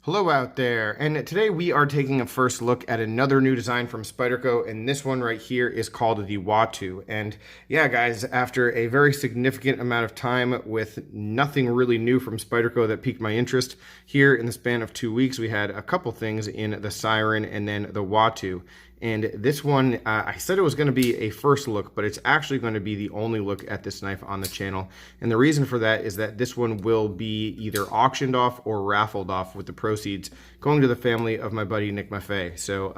Hello out there, and today we are taking a first look at another new design from Spyderco, and this one right here is called the Watu. And yeah, guys, after a very significant amount of time with nothing really new from Spyderco that piqued my interest, here in the span of 2 weeks, we had a couple things in the Siren and then the Watu. And this one, I said it was going to be a first look, but it's actually going to be the only look at this knife on the channel. And the reason for that is that this one will be either auctioned off or raffled off with the proceeds going to the family of my buddy Nick Maffei. So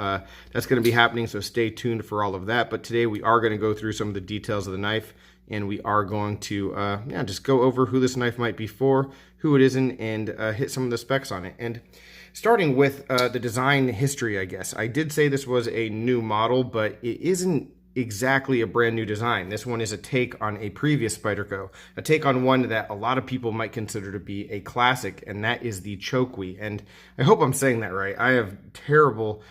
that's going to be happening, so stay tuned for all of that. But today we are going to go through some of the details of the knife, and we are going to just go over who this knife might be for, who it isn't, and hit some of the specs on it. And starting with the design history, I guess. I did say this was a new model, but it isn't exactly a brand new design. This one is a take on a previous Spyderco, a take on one that a lot of people might consider to be a classic, and that is the Chokwi. And I hope I'm saying that right. I have terrible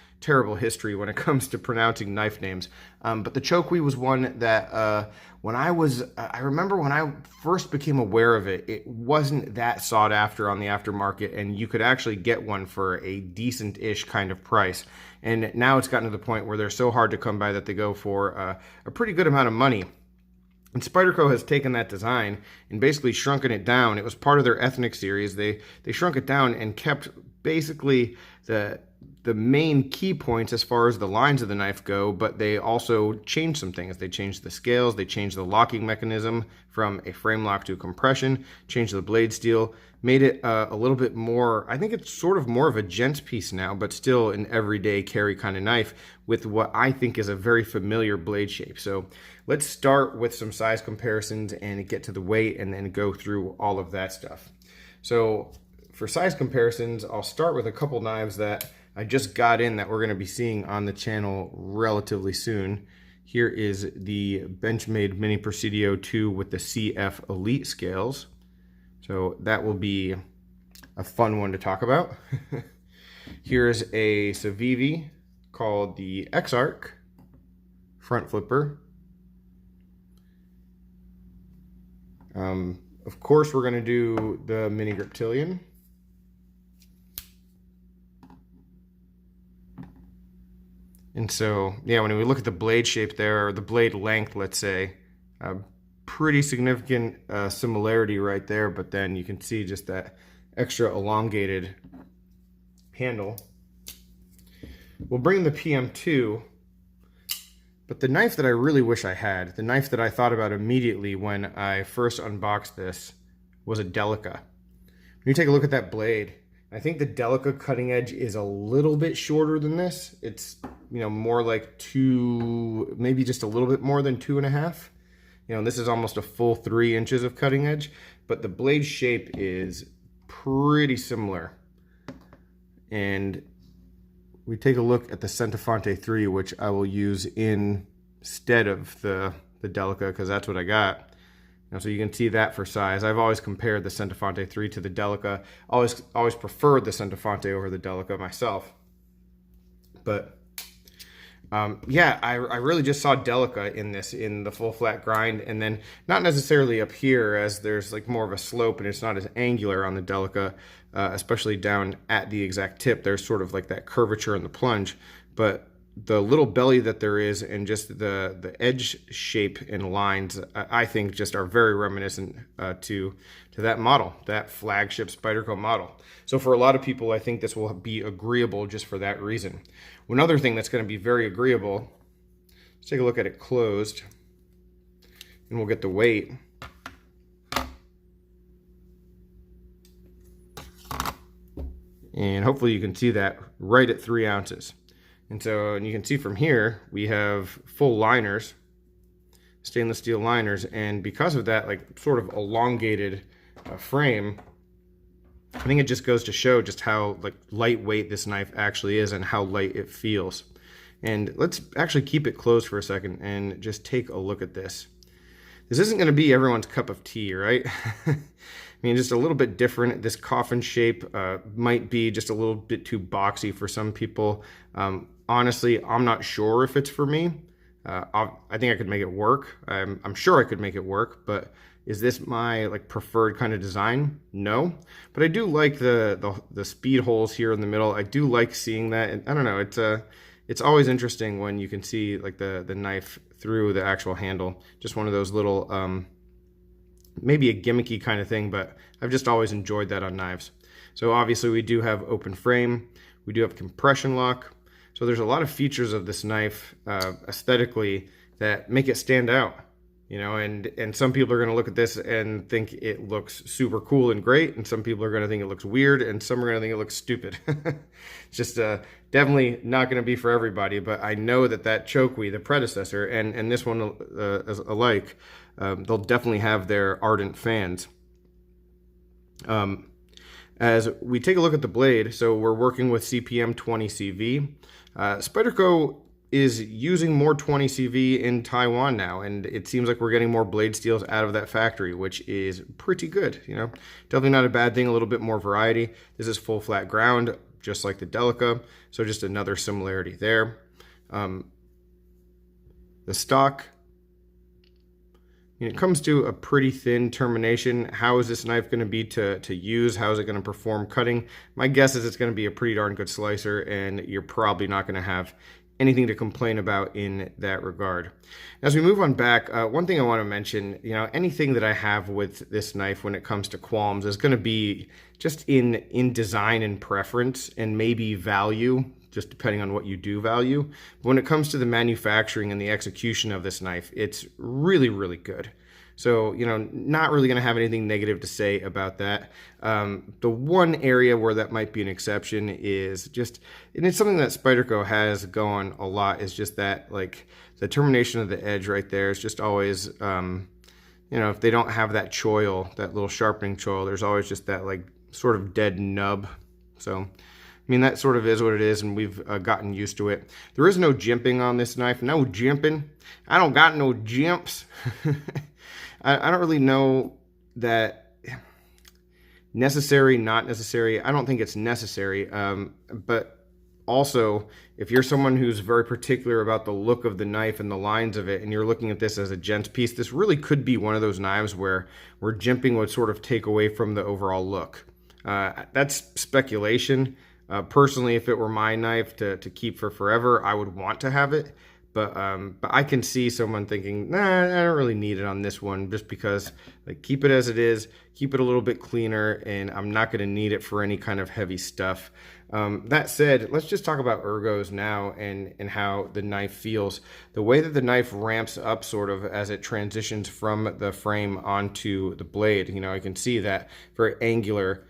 history when it comes to pronouncing knife names. But the Chokwi was one that I remember when I first became aware of it, it wasn't that sought after on the aftermarket, and you could actually get one for a decent-ish kind of price. And now it's gotten to the point where they're so hard to come by that they go for a pretty good amount of money. And Spyderco has taken that design and basically shrunken it down. It was part of their ethnic series. They shrunk it down and kept basically the main key points as far as the lines of the knife go, but they also changed some things. They changed the scales, they changed the locking mechanism from a frame lock to compression, changed the blade steel, made it a little bit more, I think it's sort of more of a gents piece now, but still an everyday carry kind of knife with what I think is a very familiar blade shape. So let's start with some size comparisons and get to the weight and then go through all of that stuff. So for size comparisons, I'll start with a couple knives that I just got in that we're going to be seeing on the channel relatively soon. Here is the Benchmade Mini Presidio 2 with the CF Elite scales. So that will be a fun one to talk about. Here's a Civivi called the X-Arc front flipper. Of course, we're going to do the Mini Griptilian. And so, yeah, when we look at the blade shape there, or the blade length, let's say, pretty significant similarity right there, but then you can see just that extra elongated handle. We'll bring the PM2, but the knife that I really wish I had, the knife that I thought about immediately when I first unboxed this, was a Delica. When you take a look at that blade, I think the Delica cutting edge is a little bit shorter than this. It's, more like maybe just a little bit more than 2.5. This is almost a full 3 inches of cutting edge, but the blade shape is pretty similar. And we take a look at the Centofonte 3, which I will use instead of the Delica, because that's what I got. So you can see that for size. I've always compared the Centofonte 3 to the Delica. Always preferred the Centofonte over the Delica myself. But yeah, I really just saw Delica in the full flat grind, and then not necessarily up here, as there's like more of a slope and it's not as angular on the Delica, especially down at the exact tip. There's sort of like that curvature in the plunge, but the little belly that there is and just the edge shape and lines, I think just are very reminiscent to that model, that flagship Spyderco model. So for a lot of people, I think this will be agreeable just for that reason. One other thing that's going to be very agreeable, let's take a look at it closed, and we'll get the weight. And hopefully you can see that right at 3 ounces. And you can see from here, we have full liners, stainless steel liners, and because of that, like sort of elongated frame, I think it just goes to show just how like lightweight this knife actually is and how light it feels. And let's actually keep it closed for a second and just take a look at this. This isn't going to be everyone's cup of tea, right? I mean, just a little bit different. This coffin shape might be just a little bit too boxy for some people. Honestly, I'm not sure if it's for me. I think I could make it work. I'm sure I could make it work, but is this my like preferred kind of design? No, but I do like the speed holes here in the middle. I do like seeing that, and I don't know, it's always interesting when you can see like the knife through the actual handle. Just one of those little maybe a gimmicky kind of thing, but I've just always enjoyed that on knives. So obviously we do have open frame, we do have compression lock. So there's a lot of features of this knife aesthetically that make it stand out, you know, and some people are going to look at this and think it looks super cool and great, and some people are going to think it looks weird, and some are going to think it looks stupid. It's just definitely not going to be for everybody, but I know that Chokwe, the predecessor, and this one alike, they'll definitely have their ardent fans. As we take a look at the blade, so we're working with CPM 20CV. Spyderco is using more 20CV in Taiwan now, and it seems like we're getting more blade steels out of that factory, which is pretty good, you know. Definitely not a bad thing, a little bit more variety. This is full flat ground, just like the Delica, so just another similarity there. The stock, when it comes to a pretty thin termination, how is this knife going to be to use? How is it going to perform cutting? My guess is it's going to be a pretty darn good slicer, and you're probably not going to have anything to complain about in that regard. As we move on back, one thing I want to mention, you know, anything that I have with this knife when it comes to qualms is going to be just in design and preference, and maybe value, just depending on what you do value. But when it comes to the manufacturing and the execution of this knife, it's really, really good. So, you know, not really going to have anything negative to say about that. The one area where that might be an exception is just, and it's something that Spyderco has going a lot, is just that, like, the termination of the edge right there is just always, you know, if they don't have that choil, that little sharpening choil, there's always just that, like, sort of dead nub. So, I mean, that sort of is what it is, and we've gotten used to it. There is no jimping on this knife. No jimping. I don't got no jimps. I don't really know that necessary, not necessary. I don't think it's necessary. But also, if you're someone who's very particular about the look of the knife and the lines of it, and you're looking at this as a gents piece, this really could be one of those knives where jimping would sort of take away from the overall look. That's speculation. Personally, if it were my knife to keep for forever, I would want to have it. But I can see someone thinking, nah, I don't really need it on this one, just because, like, keep it as it is, keep it a little bit cleaner, and I'm not going to need it for any kind of heavy stuff. That said, let's just talk about ergos now and how the knife feels. The way that the knife ramps up sort of as it transitions from the frame onto the blade, you know, I can see that very angular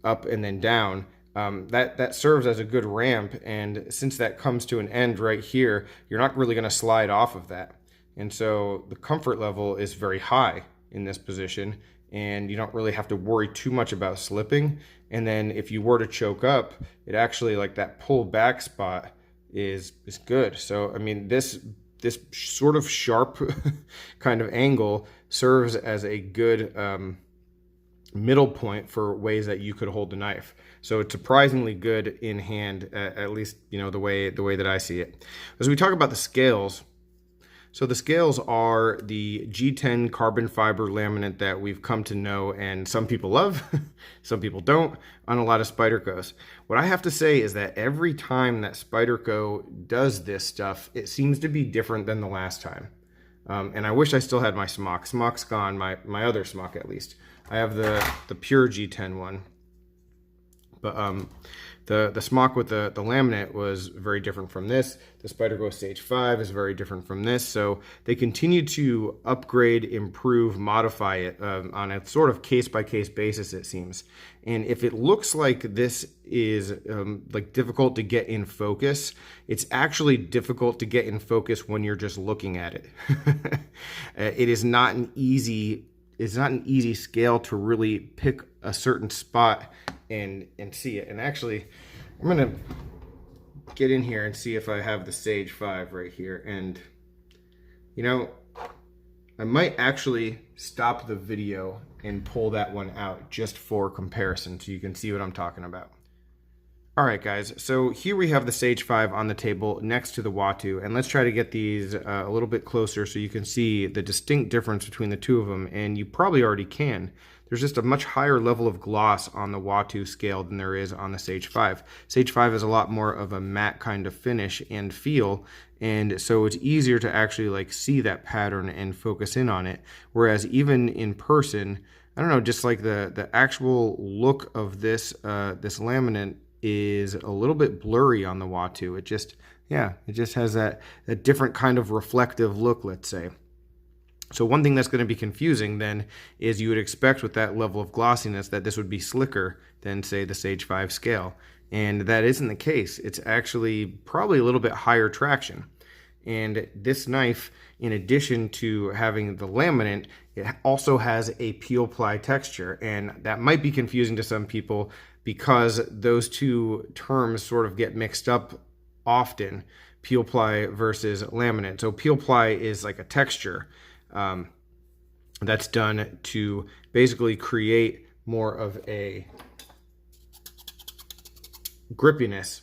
up and then down. That serves as a good ramp, and since that comes to an end right here, you're not really going to slide off of that. And so the comfort level is very high in this position, and you don't really have to worry too much about slipping. And then if you were to choke up, it actually, like, that pull back spot is good. So I mean, this sort of sharp kind of angle serves as a good middle point for ways that you could hold the knife. So it's surprisingly good in hand, at least, you know, the way that I see it. As we talk about the scales, so the scales are the G10 carbon fiber laminate that we've come to know, and some people love, some people don't, on a lot of Spydercos. What I have to say is that every time that Spyderco does this stuff, it seems to be different than the last time. And I wish I still had my smock. Smock's gone, my other smock at least. I have the pure G10 one. But the smock with the laminate was very different from this. The Spyderco Stage 5 is very different from this. So they continue to upgrade, improve, modify it on a sort of case-by-case basis, it seems. And if it looks like this is like difficult to get in focus, it's actually difficult to get in focus when you're just looking at it. It is not an easy scale to really pick a certain spot and see it. And actually, I'm gonna get in here and see if I have the Sage 5 right here. And you know, I might actually stop the video and pull that one out just for comparison, so you can see what I'm talking about. All right, guys, so here we have the Sage 5 on the table next to the Watu, and let's try to get these a little bit closer so you can see the distinct difference between the two of them, and you probably already can. There's just a much higher level of gloss on the Watu scale than there is on the Sage 5. Sage 5 is a lot more of a matte kind of finish and feel, and so it's easier to actually like see that pattern and focus in on it, whereas even in person, I don't know, just like the actual look of this this laminate is a little bit blurry on the Watu. It just, yeah, it just has that different kind of reflective look, let's say. So one thing that's going to be confusing then is you would expect with that level of glossiness that this would be slicker than, say, the Sage 5 scale. And that isn't the case. It's actually probably a little bit higher traction. And this knife, in addition to having the laminate, it also has a peel ply texture. And that might be confusing to some people because those two terms sort of get mixed up often, peel ply versus laminate. So peel ply is like a texture that's done to basically create more of a grippiness,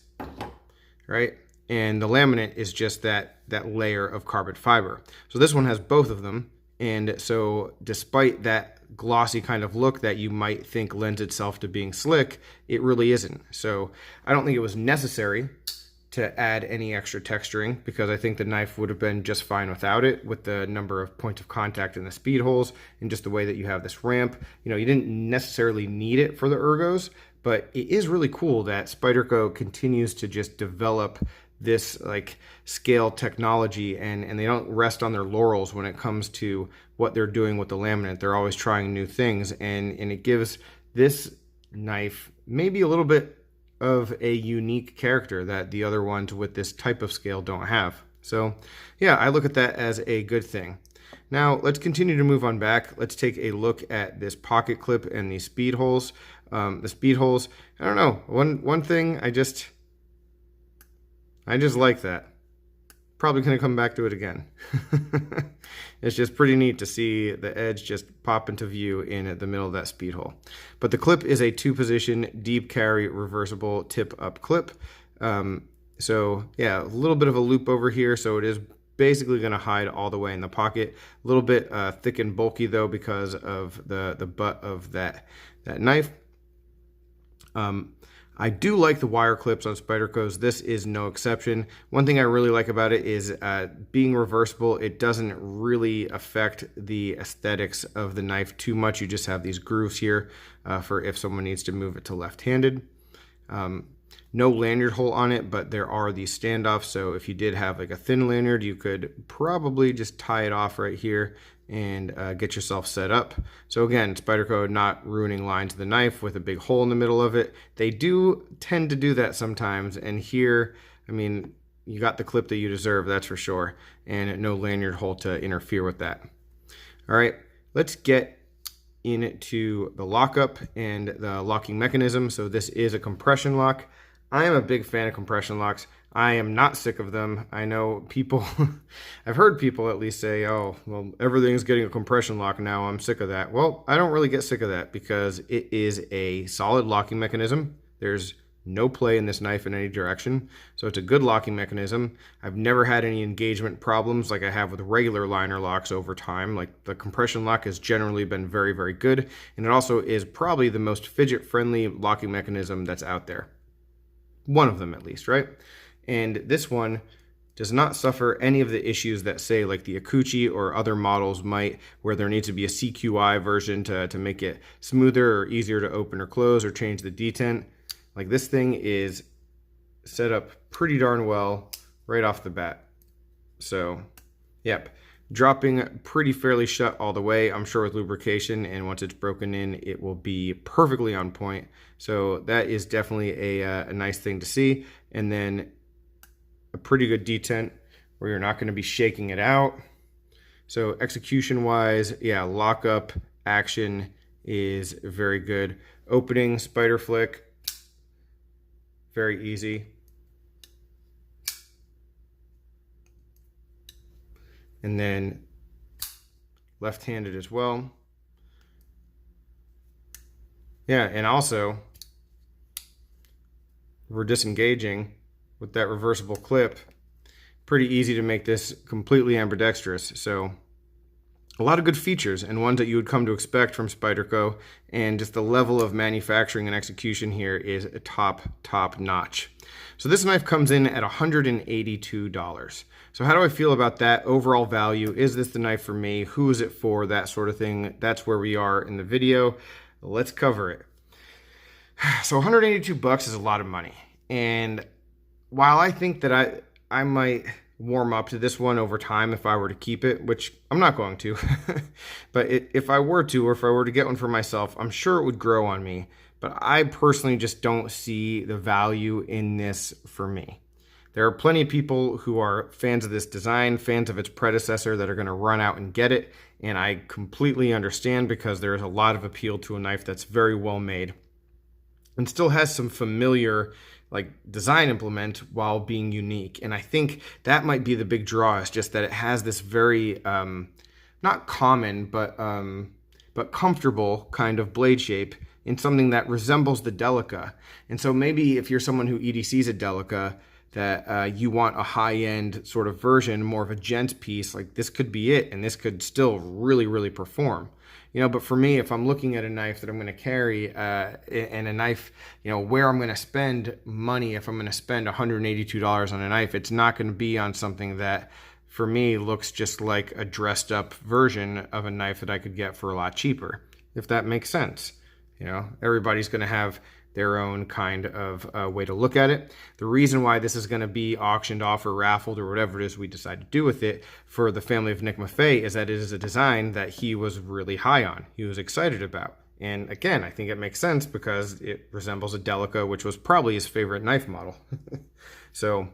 right? And the laminate is just that layer of carbon fiber. So this one has both of them. And so despite that glossy kind of look that you might think lends itself to being slick, it really isn't. So I don't think it was necessary to add any extra texturing because I think the knife would have been just fine without it, with the number of points of contact in the speed holes and just the way that you have this ramp. You know, you didn't necessarily need it for the ergos, but it is really cool that Spyderco continues to just develop this like scale technology, and they don't rest on their laurels when it comes to what they're doing with the laminate. They're always trying new things, and it gives this knife maybe a little bit of a unique character that the other ones with this type of scale don't have. So yeah, I look at that as a good thing. Now let's continue to move on back. Let's take a look at this pocket clip and these speed holes. The speed holes, I don't know, one thing I just like that. Probably going to come back to it again. It's just pretty neat to see the edge just pop into view in the middle of that speed hole. But the clip is a 2-position deep carry reversible tip up clip. So yeah, a little bit of a loop over here. So it is basically going to hide all the way in the pocket. A little bit thick and bulky though because of the butt of that knife. I do like the wire clips on Spyderco's. This is no exception. One thing I really like about it is being reversible. It doesn't really affect the aesthetics of the knife too much. You just have these grooves here for if someone needs to move it to left-handed. No lanyard hole on it, but there are these standoffs. So if you did have like a thin lanyard, you could probably just tie it off right here and get yourself set up. So again, Spyderco not ruining lines of the knife with a big hole in the middle of it. They do tend to do that sometimes. And here, I mean, you got the clip that you deserve, that's for sure. And no lanyard hole to interfere with that. All right, let's get into the lockup and the locking mechanism. So this is a compression lock. I am a big fan of compression locks. I am not sick of them. I know people, I've heard people at least say, oh, well, everything's getting a compression lock now, I'm sick of that. Well, I don't really get sick of that because it is a solid locking mechanism. There's no play in this knife in any direction. So it's a good locking mechanism. I've never had any engagement problems like I have with regular liner locks over time. Like the compression lock has generally been very, very good. And it also is probably the most fidget-friendly locking mechanism that's out there. One of them at least, right? And this one does not suffer any of the issues that say like the Akuchi or other models might, where there needs to be a CQI version to make it smoother or easier to open or close or change the detent. Like this thing is set up pretty darn well right off the bat. So, yep, dropping pretty fairly shut all the way, I'm sure with lubrication, and once it's broken in, it will be perfectly on point. So that is definitely a nice thing to see. And then a pretty good detent where you're not going to be shaking it out. So execution wise, yeah, lockup action is very good. Opening, spider flick, very easy. And then left-handed as well. Yeah, and also we're disengaging with that reversible clip, pretty easy to make this completely ambidextrous. So a lot of good features and ones that you would come to expect from Spyderco, and just the level of manufacturing and execution here is top notch. So this knife comes in at $182. So how do I feel about that overall value? Is this the knife for me? Who is it for? That sort of thing. That's where we are in the video. Let's cover it. So 182 bucks is a lot of money. And while I think that I might warm up to this one over time if I were to keep it, which I'm not going to, but if I were to, or if I were to get one for myself, I'm sure it would grow on me. But I personally just don't see the value in this for me. There are plenty of people who are fans of this design, fans of its predecessor, that are going to run out and get it. And I completely understand, because there is a lot of appeal to a knife that's very well made and still has some familiar design implement while being unique. And I think that might be the big draw, is just that it has this very not common but comfortable kind of blade shape in something that resembles the Delica. And so maybe if you're someone who EDCs a Delica, that you want a high-end sort of version, more of a gent piece, like this could be it, and this could still really perform. But for me, if I'm looking at a knife that I'm going to carry, and a knife, where I'm going to spend money, if I'm going to spend $182 on a knife, it's not going to be on something that, for me, looks just like a dressed up version of a knife that I could get for a lot cheaper, if that makes sense. Everybody's going to have their own kind of way to look at it. The reason why this is going to be auctioned off or raffled or whatever it is we decide to do with it for the family of Nick Maffei is that it is a design that he was really high on. He was excited about. And again, I think it makes sense because it resembles a Delica, which was probably his favorite knife model. So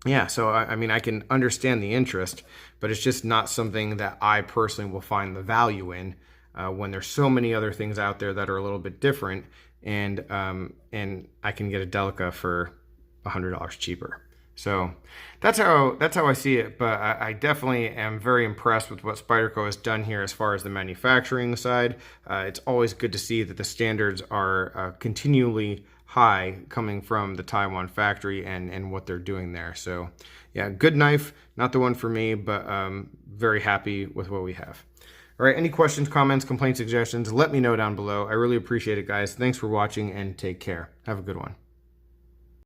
yeah, so I mean, I can understand the interest, but it's just not something that I personally will find the value in when there's so many other things out there that are a little bit different. And I can get a Delica for $100 cheaper. So that's how I see it. But I definitely am very impressed with what Spyderco has done here as far as the manufacturing side. It's always good to see that the standards are continually high coming from the Taiwan factory and what they're doing there. So yeah, good knife, not the one for me, but very happy with what we have. All right, any questions, comments, complaints, suggestions, let me know down below. I really appreciate it, guys. Thanks for watching, and take care. Have a good one.